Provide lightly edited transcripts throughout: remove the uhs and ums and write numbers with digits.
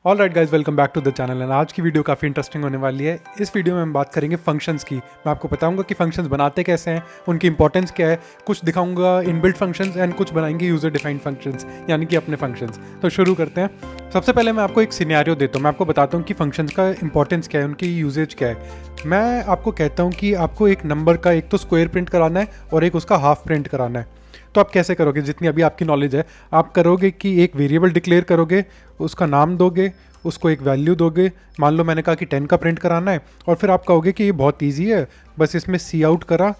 All right guys, welcome back to the channel. And आज की video काफ़ी interesting होने वाली है। इस वीडियो में हम बात करेंगे फंक्शंस की। मैं आपको बताऊंगा कि फंक्शंस बनाते कैसे हैं, उनकी इंपॉर्टेंस क्या है, कुछ दिखाऊंगा इनबिल्ट फंक्शंस एंड कुछ बनाएंगे यूजर डिफाइंड फंक्शंस, यानी कि अपने फंक्शंस। तो शुरू करते हैं। सबसे पहले मैं आपको एक सिनेरियो देता हूँ। मैं आपको बताता हूँ कि फंक्शंस का इंपॉर्टेंस क्या है, उनकी यूजेज क्या है। मैं आपको कहता हूँ कि आपको एक नंबर का एक तो स्क्वायर प्रिंट कराना है और एक उसका हाफ प्रिंट कराना है। तो आप कैसे करोगे? जितनी अभी आपकी नॉलेज है, आप करोगे कि एक वेरिएबल डिक्लेयर करोगे, उसका नाम दोगे, उसको एक वैल्यू दोगे। मान लो मैंने कहा कि 10 का प्रिंट कराना है, और फिर आप कहोगे कि ये बहुत ईजी है, बस इसमें सी आउट करा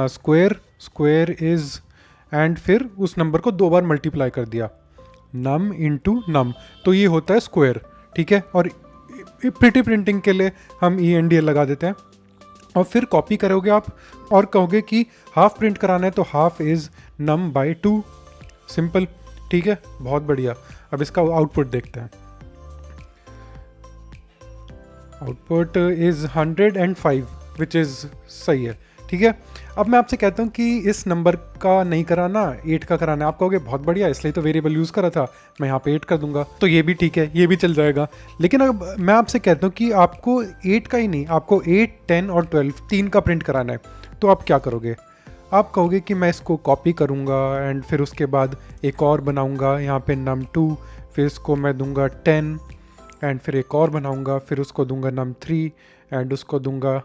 स्क्वायर इज, एंड फिर उस नंबर को 2 बार मल्टीप्लाई कर दिया, नम इंटू नम, तो ये होता है स्क्वायर। ठीक है, और प्रिटी प्रिंटिंग के लिए हम ई एन डी एल लगा देते हैं। और फिर कॉपी करोगे आप और कहोगे कि हाफ प्रिंट कराना है, तो हाफ इज नम बाई 2। सिंपल। ठीक है, बहुत बढ़िया। अब इसका आउटपुट देखते हैं। आउटपुट इज 105 विच इज़ सही है। ठीक है, अब मैं आपसे कहता हूँ कि इस नंबर का नहीं कराना, 8 का कराना है। आप कहोगे बहुत बढ़िया, इसलिए तो वेरिएबल यूज़ करा था, मैं यहाँ पे 8 कर दूंगा, तो ये भी ठीक है, ये भी चल जाएगा। लेकिन अब मैं आपसे कहता हूँ कि आपको 8 का ही नहीं, आपको 8, 10 और 12 तीन का प्रिंट कराना है। तो आप क्या करोगे? आप कहोगे कि मैं इसको कॉपी करूँगा एंड फिर उसके बाद एक और बनाऊँगा यहाँ पे num2, फिर इसको मैं दूंगा 10 एंड फिर एक और बनाऊंगा, फिर उसको दूंगा num3 एंड उसको दूंगा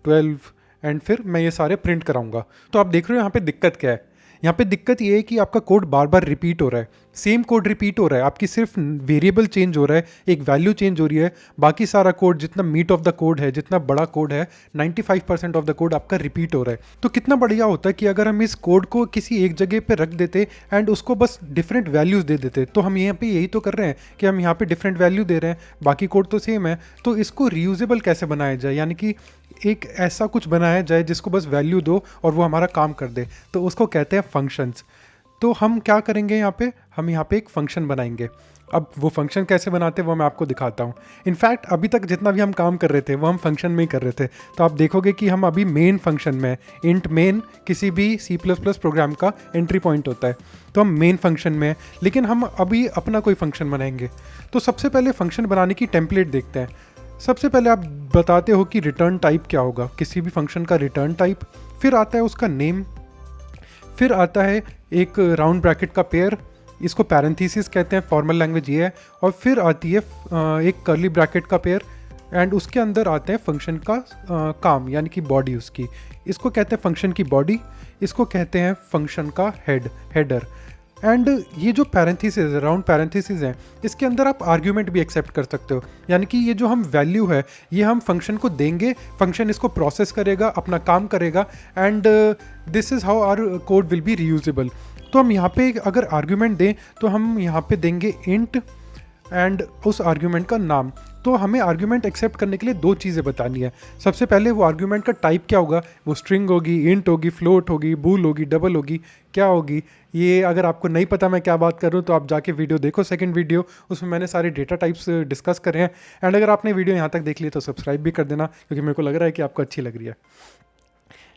12 एंड फिर मैं ये सारे प्रिंट कराऊंगा। तो आप देख रहे हो यहाँ पे दिक्कत क्या है। यहाँ पे दिक्कत ये है कि आपका कोड बार बार रिपीट हो रहा है, सेम कोड रिपीट हो रहा है, आपकी सिर्फ वेरिएबल चेंज हो रहा है, एक वैल्यू चेंज हो रही है। बाकी सारा कोड, जितना मीट ऑफ द कोड है, जितना बड़ा कोड है, 95% ऑफ द कोड आपका रिपीट हो रहा है। तो कितना बढ़िया होता है कि अगर हम इस कोड को किसी एक जगह पे रख देते एंड उसको बस डिफरेंट वैल्यूज़ दे देते। तो हम यहाँ पे यही तो कर रहे हैं कि हम यहाँ पे डिफरेंट वैल्यू दे रहे हैं, बाकी कोड तो सेम है। तो इसको रीयूजेबल कैसे बनाया जाए, यानी कि एक ऐसा कुछ बनाया जाए जिसको बस वैल्यू दो और वो हमारा काम कर दे, तो उसको कहते हैं फंक्शंस। तो हम क्या करेंगे यहाँ पे, हम यहाँ पे एक फंक्शन बनाएंगे। अब वो फंक्शन कैसे बनाते हैं वो मैं आपको दिखाता हूँ। इनफैक्ट अभी तक जितना भी हम काम कर रहे थे वो हम फंक्शन में ही कर रहे थे। तो आप देखोगे कि हम अभी मेन फंक्शन में, इंट मेन किसी भी C++ प्रोग्राम का एंट्री पॉइंट होता है, तो हम मेन फंक्शन में हैं। लेकिन हम अभी अपना कोई फंक्शन बनाएंगे। तो सबसे पहले फंक्शन बनाने की टेम्पलेट देखते हैं। सबसे पहले आप बताते हो कि रिटर्न टाइप क्या होगा, किसी भी फंक्शन का रिटर्न टाइप। फिर आता है उसका नेम, फिर आता है एक राउंड ब्रैकेट का पेयर, इसको पैरेंथेसिस कहते हैं, फॉर्मल लैंग्वेज ये है। और फिर आती है एक कर्ली ब्रैकेट का पेयर, एंड उसके अंदर आते हैं फंक्शन का काम, यानी कि बॉडी उसकी। इसको कहते हैं फंक्शन की बॉडी, इसको कहते हैं फंक्शन का हेडर। एंड ये जो पैरेंथेसिस है, राउंड पैरेंथेसिस हैं, इसके अंदर आप आर्ग्यूमेंट भी एक्सेप्ट कर सकते हो। यानी कि ये जो हम वैल्यू है, ये हम फंक्शन को देंगे, फंक्शन इसको प्रोसेस करेगा, अपना काम करेगा, and this is how our code will be reusable. तो हम यहाँ पे अगर आर्ग्यूमेंट दें तो हम यहाँ पे देंगे इंट एंड उस आर्ग्यूमेंट का नाम। तो हमें आर्ग्यूमेंट एक्सेप्ट करने के लिए 2 चीज़ें बतानी है। सबसे पहले वो आर्ग्यूमेंट का टाइप क्या होगा, वो स्ट्रिंग होगी, इंट होगी, फ्लोट होगी, बूल होगी, डबल होगी, क्या होगी। ये अगर आपको नहीं पता मैं क्या बात कर रहा हूँ तो आप जाके वीडियो देखो, सेकंड वीडियो, उसमें मैंने सारे डेटा टाइप्स डिस्कस करे हैं। एंड अगर आपने वीडियो यहाँ तक देख ली तो सब्सक्राइब भी कर देना, क्योंकि मेरे को लग रहा है कि आपको अच्छी लग रही है।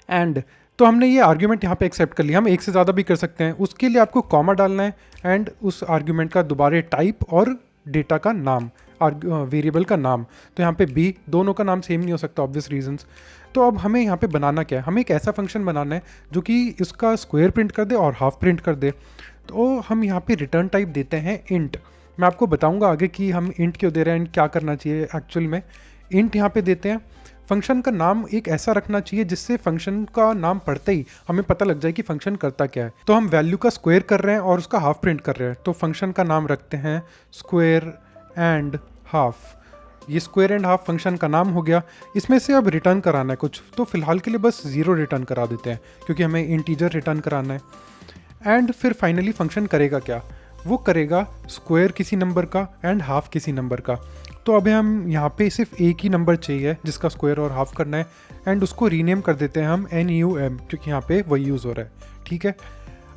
एंड तो हमने ये आर्ग्यूमेंट यहाँ पे एक्सेप्ट कर लिया। हम एक से ज़्यादा भी कर सकते हैं, उसके लिए आपको कॉमा डालना है एंड उस आर्ग्यूमेंट का दोबारा टाइप और डेटा का नाम, वेरिएबल का नाम। तो यहाँ पे बी, दोनों का नाम सेम नहीं हो सकता ऑब्वियस रीजंस। तो अब हमें यहाँ पे बनाना क्या है, हमें एक ऐसा फंक्शन बनाना है जो कि इसका स्क्वायर प्रिंट कर दे और हाफ प्रिंट कर दे। तो हम यहाँ पे रिटर्न टाइप देते हैं इंट। मैं आपको बताऊँगा आगे कि हम इंट क्यों दे रहे हैं एंड क्या करना चाहिए एक्चुअल में। इंट यहाँ पे देते हैं। फंक्शन का नाम एक ऐसा रखना चाहिए जिससे फंक्शन का नाम पढ़ते ही हमें पता लग जाए कि फंक्शन करता क्या है। तो हम वैल्यू का स्क्वायर कर रहे हैं और उसका हाफ प्रिंट कर रहे हैं, तो फंक्शन का नाम रखते हैं स्क्वायर एंड हाफ। ये स्क्वायर एंड हाफ फंक्शन का नाम हो गया। इसमें से अब रिटर्न कराना है कुछ, तो फिलहाल के लिए बस 0 रिटर्न करा देते हैं, क्योंकि हमें इंटीजर रिटर्न कराना है। एंड फिर फाइनली फंक्शन करेगा क्या, वो करेगा स्क्वायर किसी नंबर का एंड हाफ किसी नंबर का। तो अभी हम यहाँ पे सिर्फ एक ही नंबर चाहिए जिसका स्क्वायर और हाफ करना है, एंड उसको रीनेम कर देते हैं हम NUM, क्योंकि यहाँ पे वही यूज़ हो रहा है। ठीक है,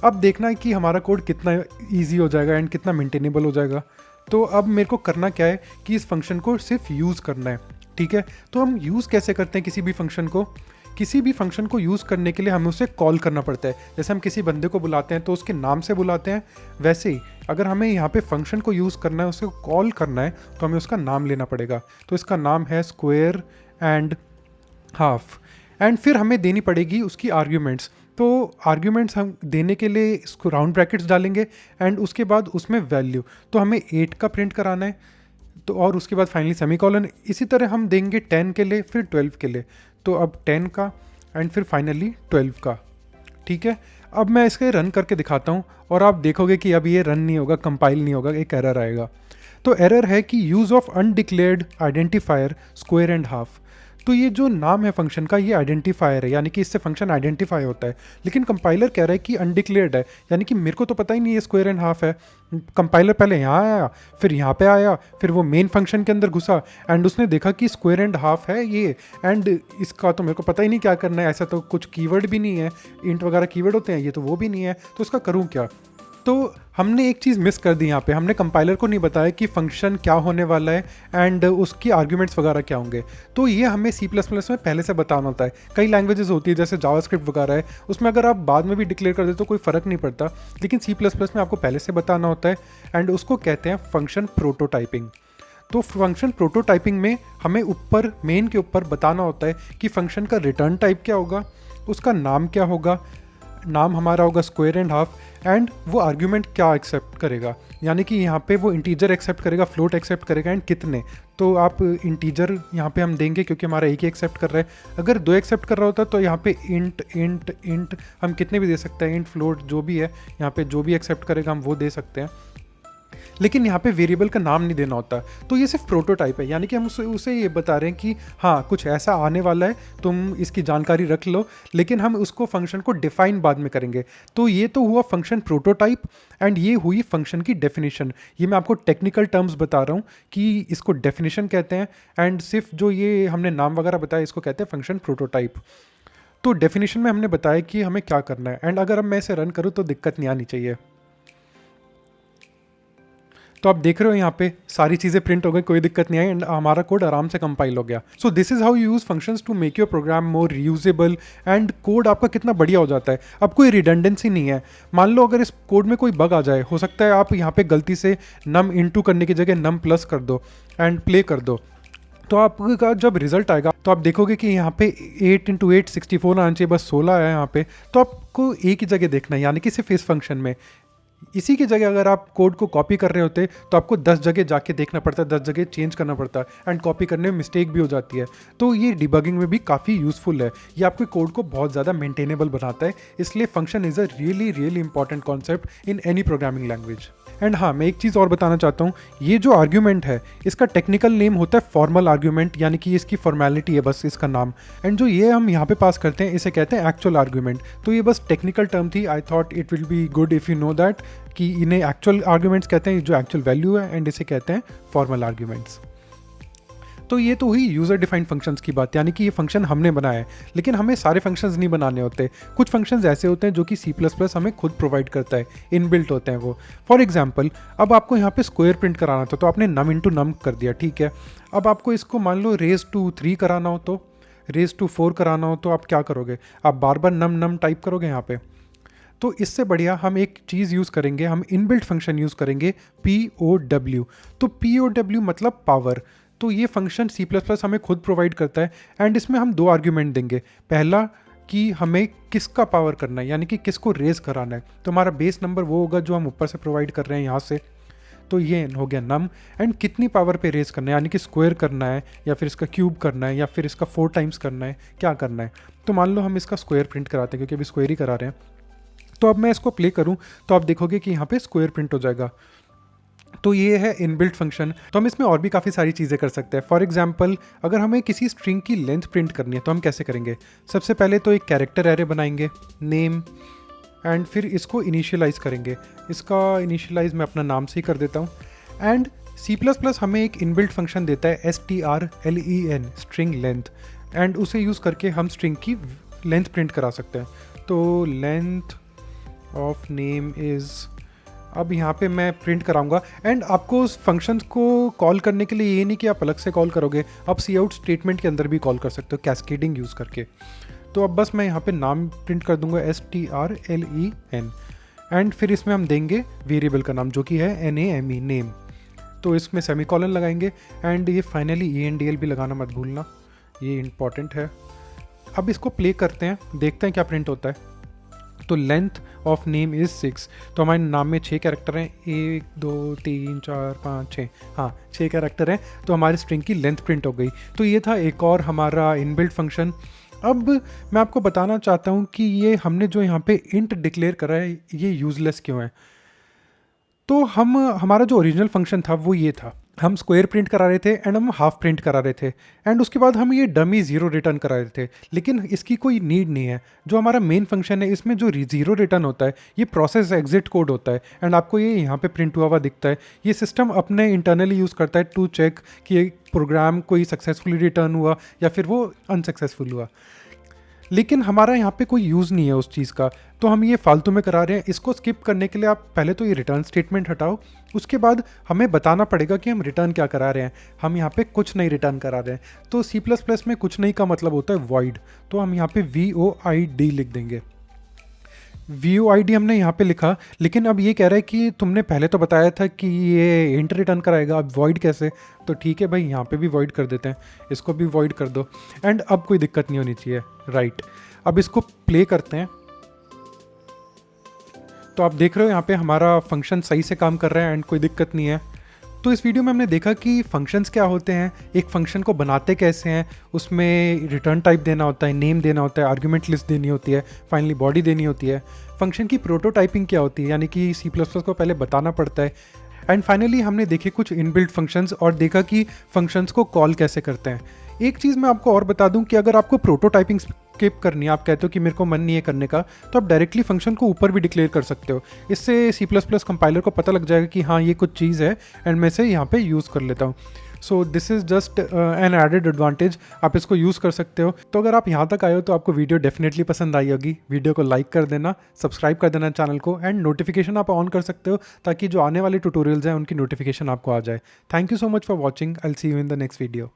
अब देखना है कि हमारा कोड कितना ईजी हो जाएगा एंड कितना मेंटेनेबल हो जाएगा। तो अब मेरे को करना क्या है कि इस फंक्शन को सिर्फ यूज़ करना है। ठीक है, तो हम यूज़ कैसे करते हैं किसी भी फंक्शन को, किसी भी फंक्शन को यूज़ करने के लिए हमें उसे कॉल करना पड़ता है। जैसे हम किसी बंदे को बुलाते हैं तो उसके नाम से बुलाते हैं, वैसे ही अगर हमें यहाँ पे फंक्शन को यूज़ करना है, उसे कॉल करना है, तो हमें उसका नाम लेना पड़ेगा। तो इसका नाम है स्क्वायर एंड हाफ, एंड फिर हमें देनी पड़ेगी उसकी आर्ग्यूमेंट्स। तो आर्ग्यूमेंट्स हम देने के लिए इसको राउंड ब्रैकेट्स डालेंगे एंड उसके बाद उसमें वैल्यू, तो हमें 8 का प्रिंट कराना है, तो और उसके बाद फाइनली सेमीकोलन। इसी तरह हम देंगे 10 के लिए, फिर 12 के लिए, तो अब 10 का एंड फिर फाइनली 12 का। ठीक है, अब मैं इसके रन करके दिखाता हूँ और आप देखोगे कि अब ये रन नहीं होगा, कंपाइल नहीं होगा, एक एरर आएगा। तो एरर है कि use of undeclared identifier square and half. तो ये जो नाम है फंक्शन का, ये आइडेंटिफायर है, यानी कि इससे फंक्शन आइडेंटिफाई होता है, लेकिन कंपाइलर कह रहा है कि अनडिक्लेयर्ड है, यानी कि मेरे को तो पता ही नहीं है स्क्वायर एंड हाफ है। कंपाइलर पहले यहाँ आया, फिर यहाँ पे आया, फिर वो मेन फंक्शन के अंदर घुसा एंड उसने देखा कि स्क्वायर एंड हाफ है ये, एंड इसका तो मेरे को पता ही नहीं क्या करना है, ऐसा तो कुछ कीवर्ड भी नहीं है, इंट वगैरह कीवर्ड होते हैं, ये तो वो भी नहीं है, तो इसका करूँ क्या। तो हमने एक चीज़ मिस कर दी यहाँ पे, हमने कंपाइलर को नहीं बताया कि फंक्शन क्या होने वाला है एंड उसकी आर्ग्यूमेंट्स वगैरह क्या होंगे। तो ये हमें C++ में पहले से बताना होता है। कई लैंग्वेजेस होती है जैसे जावास्क्रिप्ट वगैरह है, उसमें अगर आप बाद में भी डिक्लेयर कर दे तो कोई फ़र्क नहीं पड़ता, लेकिन C++ में आपको पहले से बताना होता है एंड उसको कहते हैं फंक्शन प्रोटोटाइपिंग। तो फंक्शन प्रोटोटाइपिंग में हमें ऊपर मेन के ऊपर बताना होता है कि फंक्शन का रिटर्न टाइप क्या होगा, उसका नाम क्या होगा, नाम हमारा होगा स्क्वायर एंड हाफ, एंड वो आर्ग्यूमेंट क्या एक्सेप्ट करेगा, यानी कि यहाँ पे वो इंटीजर एक्सेप्ट करेगा, फ्लोट एक्सेप्ट करेगा एंड कितने। तो आप इंटीजर यहाँ पे हम देंगे क्योंकि हमारा एक ही एक्सेप्ट कर रहा है। अगर 2 एक्सेप्ट कर रहा होता तो यहाँ पे इंट इंट इंट हम कितने भी दे सकते हैं, इंट फ्लोट जो भी है, यहाँ पे जो भी एक्सेप्ट करेगा हम वो दे सकते हैं, लेकिन यहाँ पे वेरिएबल का नाम नहीं देना होता। तो ये सिर्फ प्रोटोटाइप है, यानी कि हम उसे ये बता रहे हैं कि हाँ कुछ ऐसा आने वाला है, तुम इसकी जानकारी रख लो, लेकिन हम उसको फंक्शन को डिफाइन बाद में करेंगे। तो ये तो हुआ फंक्शन प्रोटोटाइप एंड ये हुई फंक्शन की डेफिनेशन। ये मैं आपको टेक्निकल टर्म्स बता रहा हूँ कि इसको डेफिनेशन कहते हैं, एंड सिर्फ जो ये हमने नाम वगैरह बताया इसको कहते हैं फंक्शन प्रोटोटाइप। तो डेफिनेशन में हमने बताया कि हमें क्या करना है, एंड अगर अब मैं इसे रन करूँ तो दिक्कत नहीं आनी चाहिए। तो आप देख रहे हो यहाँ पे सारी चीज़ें प्रिंट हो गई, कोई दिक्कत नहीं आई एंड हमारा कोड आराम से कंपाइल हो गया। So this is how you use functions to make your program more reusable and code आपका कितना बढ़िया हो जाता है। अब कोई रिडंडेंसी नहीं है। मान लो अगर इस कोड में कोई बग आ जाए, हो सकता है आप यहाँ पे गलती से num into करने की जगह num plus कर दो एंड प्ले कर दो, तो आपका जब रिजल्ट आएगा तो आप देखोगे कि यहाँ पे 8 × 8 64 आना चाहिए, बस 16 आया यहाँ पे। तो आपको एक ही जगह देखना है, यानी कि सिर्फ इस फंक्शन में। इसी की जगह अगर आप कोड को कॉपी कर रहे होते तो आपको 10 जगह जाके देखना पड़ता है, 10 जगह चेंज करना पड़ता है एंड कॉपी करने में मिस्टेक भी हो जाती है। तो ये डिबगिंग में भी काफ़ी यूज़फुल है, ये आपके कोड को बहुत ज़्यादा मेंटेनेबल बनाता है। इसलिए function is a really really important concept in any programming language. And हाँ, मैं एक चीज़ और बताना चाहता हूँ, ये जो आर्ग्यूमेंट है इसका टेक्निकल नेम होता है फॉर्मल आर्ग्यूमेंट, यानी कि इसकी फॉर्मेलिटी है बस इसका नाम। एंड जो ये हम यहाँ पे पास करते हैं इसे कहते हैं एक्चुअल आर्ग्यूमेंट। तो ये बस टेक्निकल टर्म थी, I thought it will be good if you know that कि इन्हें एक्चुअल आर्ग्यूमेंट्स कहते हैं, जो एक्चुअल वैल्यू है, एंड इसे कहते हैं फॉर्मल आर्ग्यूमेंट्स। तो ये तो हुई यूज़र डिफाइंड फंक्शंस की बात, यानी कि ये फंक्शन हमने बनाया है, लेकिन हमें सारे फंक्शंस नहीं बनाने होते। कुछ फंक्शंस ऐसे होते हैं जो कि C++ हमें खुद प्रोवाइड करता है, इनबिल्ट होते हैं वो। फॉर एग्जांपल, अब आपको यहाँ पे स्क्वायर प्रिंट कराना था तो आपने num into num कर दिया, ठीक है। अब आपको इसको मान लो raise to 3 कराना हो, तो raise to 4 कराना हो, तो आप क्या करोगे, आप बार बार num num टाइप करोगे यहाँ पे। तो इससे बढ़िया हम एक चीज़ यूज़ करेंगे, हम इनबिल्ट फंक्शन यूज़ करेंगे POW। तो POW मतलब पावर। तो ये फंक्शन C++ हमें खुद प्रोवाइड करता है एंड इसमें हम 2 आर्ग्यूमेंट देंगे। पहला कि हमें किसका पावर करना है, यानी कि किसको रेज कराना है। तो हमारा बेस नंबर वो होगा जो हम ऊपर से प्रोवाइड कर रहे हैं यहाँ से, तो ये हो गया नम। एंड कितनी पावर पे रेज करना है, यानी कि स्क्वायर करना है या फिर इसका क्यूब करना है या फिर इसका 4 टाइम्स करना है, क्या करना है। तो मान लो हम इसका स्क्वायर प्रिंट कराते हैं क्योंकि अभी स्क्वायर ही करा रहे हैं। तो अब मैं इसको प्ले करूं तो आप देखोगे कि यहाँ पे स्क्वायर प्रिंट हो जाएगा। तो ये है इनबिल्ट फंक्शन। तो हम इसमें और भी काफ़ी सारी चीज़ें कर सकते हैं। फॉर एग्जांपल, अगर हमें किसी स्ट्रिंग की लेंथ प्रिंट करनी है तो हम कैसे करेंगे। सबसे पहले तो एक कैरेक्टर एरे बनाएंगे, नेम, एंड फिर इसको इनिशियलाइज करेंगे। इसका इनिशियलाइज मैं अपना नाम से ही कर देता हूँ। एंड C++ हमें एक इनबिल्ट फंक्शन देता है strlen, स्ट्रिंग लेंथ, एंड उसे यूज़ करके हम स्ट्रिंग की लेंथ प्रिंट करा सकते हैं। तो लेंथ ऑफ नेम इज़, अब यहाँ पे मैं प्रिंट कराऊंगा। एंड आपको उस फंक्शंस को कॉल करने के लिए ये नहीं कि आप अलग से कॉल करोगे, आप सी आउट स्टेटमेंट के अंदर भी कॉल कर सकते हो कैस्केडिंग यूज़ करके। तो अब बस मैं यहाँ पे नाम प्रिंट कर दूंगा STRLEN, एंड फिर इसमें हम देंगे वेरिएबल का नाम जो कि है NAME, नेम। तो इसमें सेमीकोलन लगाएंगे, एंड ये फाइनली ENDL भी लगाना मत भूलना, ये इंपॉर्टेंट है। अब इसको प्ले करते हैं, देखते हैं क्या प्रिंट होता है। तो लेंथ ऑफ नेम इज़ 6, तो हमारे नाम में 6 कैरेक्टर हैं, 1 2 3 4 5 6, हाँ 6 कैरेक्टर हैं, तो हमारी स्ट्रिंग की लेंथ प्रिंट हो गई। तो ये था एक और हमारा इनबिल्ट फंक्शन। अब मैं आपको बताना चाहता हूँ कि ये हमने जो यहाँ पे इंट डिक्लेयर करा है ये यूज़लेस क्यों है। तो हमारा जो ओरिजिनल फंक्शन था वो ये था, हम स्क्वायर प्रिंट करा रहे थे एंड हम हाफ प्रिंट करा रहे थे, एंड उसके बाद हम ये डमी ज़ीरो रिटर्न करा रहे थे। लेकिन इसकी कोई नीड नहीं है, जो हमारा मेन फंक्शन है इसमें जो ज़ीरो रिटर्न होता है ये प्रोसेस एग्जिट कोड होता है, एंड आपको ये यहाँ पे प्रिंट हुआ दिखता है। ये सिस्टम अपने इंटरनली यूज़ करता है टू चेक कि ये प्रोग्राम कोई सक्सेसफुली रिटर्न हुआ या फिर वो अनसक्सेसफुल हुआ। लेकिन हमारा यहाँ पे कोई यूज़ नहीं है उस चीज़ का, तो हम ये फालतू में करा रहे हैं। इसको स्किप करने के लिए आप पहले तो ये रिटर्न स्टेटमेंट हटाओ, उसके बाद हमें बताना पड़ेगा कि हम रिटर्न क्या करा रहे हैं। हम यहाँ पे कुछ नहीं रिटर्न करा रहे हैं। तो C++ में कुछ नहीं का मतलब होता है void, तो हम यहाँ पे void लिख देंगे। void हमने यहाँ पे लिखा, लेकिन अब ये कह रहा है कि तुमने पहले तो बताया था कि ये इंट रिटर्न कराएगा, अब void कैसे। तो ठीक है भाई, यहाँ पे भी void कर देते हैं, इसको भी void कर दो, एंड अब कोई दिक्कत नहीं होनी चाहिए, राइट। अब इसको प्ले करते हैं, तो आप देख रहे हो यहाँ पे हमारा फंक्शन सही से काम कर रहा है एंड कोई दिक्कत नहीं है। तो इस वीडियो में हमने देखा कि फंक्शंस क्या होते हैं, एक फंक्शन को बनाते कैसे हैं, उसमें रिटर्न टाइप देना होता है, नेम देना होता है, आर्गुमेंट लिस्ट देनी होती है, फाइनली बॉडी देनी होती है, फंक्शन की प्रोटोटाइपिंग क्या होती है, यानी कि C++ को पहले बताना पड़ता है, एंड फाइनली हमने देखे कुछ इनबिल्ट फंक्शंस और देखा कि फंक्शंस को कॉल कैसे करते हैं। एक चीज़ मैं आपको और बता दूं कि अगर आपको प्रोटोटाइपिंग स्किप करनी है, आप कहते हो कि मेरे को मन नहीं है करने का, तो आप डायरेक्टली फंक्शन को ऊपर भी डिक्लेयर कर सकते हो। इससे C++ कंपाइलर को पता लग जाएगा कि हाँ ये कुछ चीज़ है एंड मैं इसे यहाँ पे यूज़ कर लेता हूँ। So this is just an added advantage, आप इसको यूज़ कर सकते हो। तो अगर आप यहाँ तक आए हो तो आपको वीडियो डेफिनेटली पसंद आई होगी। वीडियो को लाइक कर देना, सब्सक्राइब कर देना चैनल को, एंड नोटिफिकेशन आप ऑन कर सकते हो ताकि जो आने वाले ट्यूटोरियल्स हैं उनकी नोटिफिकेशन आपको आ जाए। Thank you so much for watching, I will see you in the next video.